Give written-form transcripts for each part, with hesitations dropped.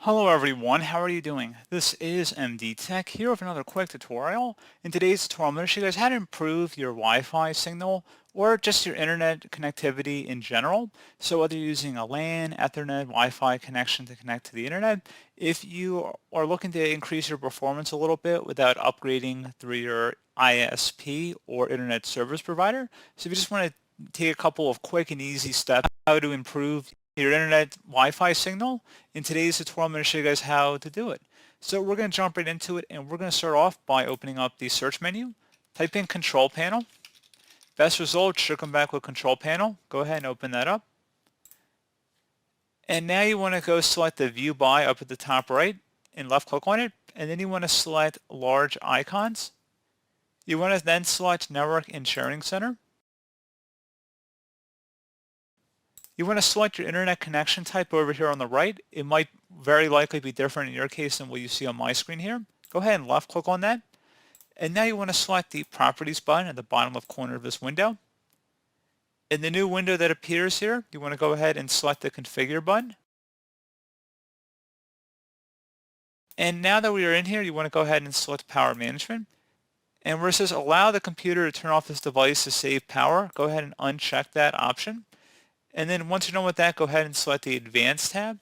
Hello everyone, how are you doing? This is MD Tech here with another quick tutorial. In today's tutorial, I'm going to show you guys how to improve your Wi-Fi signal or just your internet connectivity in general. So whether you're using a LAN, Ethernet, Wi-Fi connection to connect to the internet, if you are looking to increase your performance a little bit without upgrading through your ISP or internet service provider. So if you just want to take a couple of quick and easy steps how to improve your internet Wi-Fi signal, in today's tutorial I'm going to show you guys how to do it. So we're going to jump right into it, and we're going to start off by opening up the search menu. Type in control panel. Best result should come back with control panel. Go ahead and open that up. And now you want to go select the view by up at the top right and left click on it, and then you want to select large icons. You want to then select network and sharing center. You want to select your internet connection type over here on the right. It might very likely be different in your case than what you see on my screen here. Go ahead and left click on that. And now you want to select the properties button at the bottom left corner of this window. In the new window that appears here, you want to go ahead and select the configure button. And now that we are in here, you want to go ahead and select power management. And where it says allow the computer to turn off this device to save power, go ahead and uncheck that option. And then once you're done with that, go ahead and select the Advanced tab.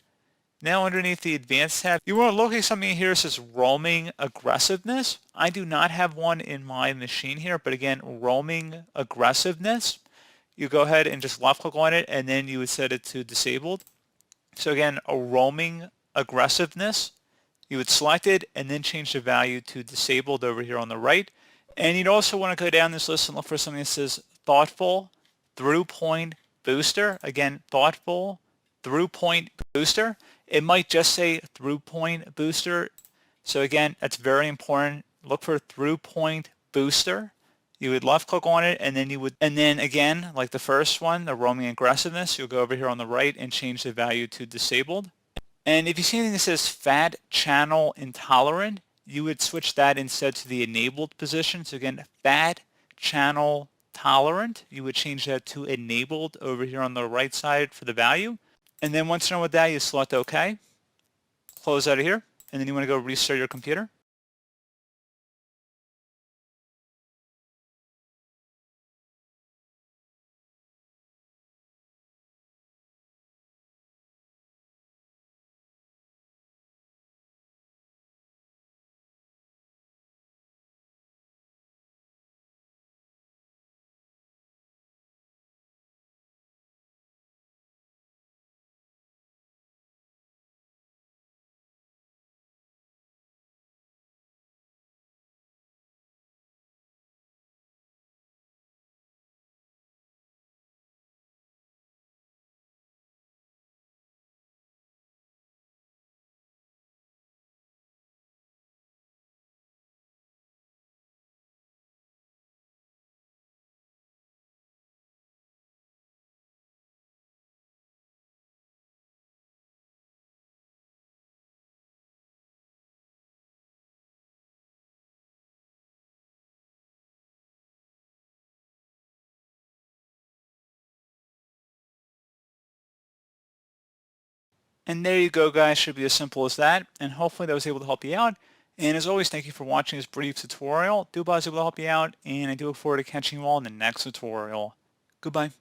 Now underneath the Advanced tab, you want to look at something here that says Roaming Aggressiveness. I do not have one in my machine here, but again, Roaming Aggressiveness. You go ahead and just left click on it, and then you would set it to Disabled. So again, a Roaming Aggressiveness. You would select it and then change the value to Disabled over here on the right. And you'd also want to go down this list and look for something that says Thoughtful Through Point Booster. Again, thoughtful through point booster. It might just say through point booster. So again, that's very important. Look for through point booster. You would left click on it, and then again, like the first one, the roaming aggressiveness, you'll go over here on the right and change the value to disabled. And if you see anything that says fat channel intolerant, you would switch that instead to the enabled position. So again, fat channel tolerant, you would change that to enabled over here on the right side for the value. And then once you're done with that, you select OK, close out of here, and then you want to go restart your computer. And there you go, guys. Should be as simple as that. And hopefully that was able to help you out. And as always, thank you for watching this brief tutorial. I was able to help you out, and I do look forward to catching you all in the next tutorial. Goodbye.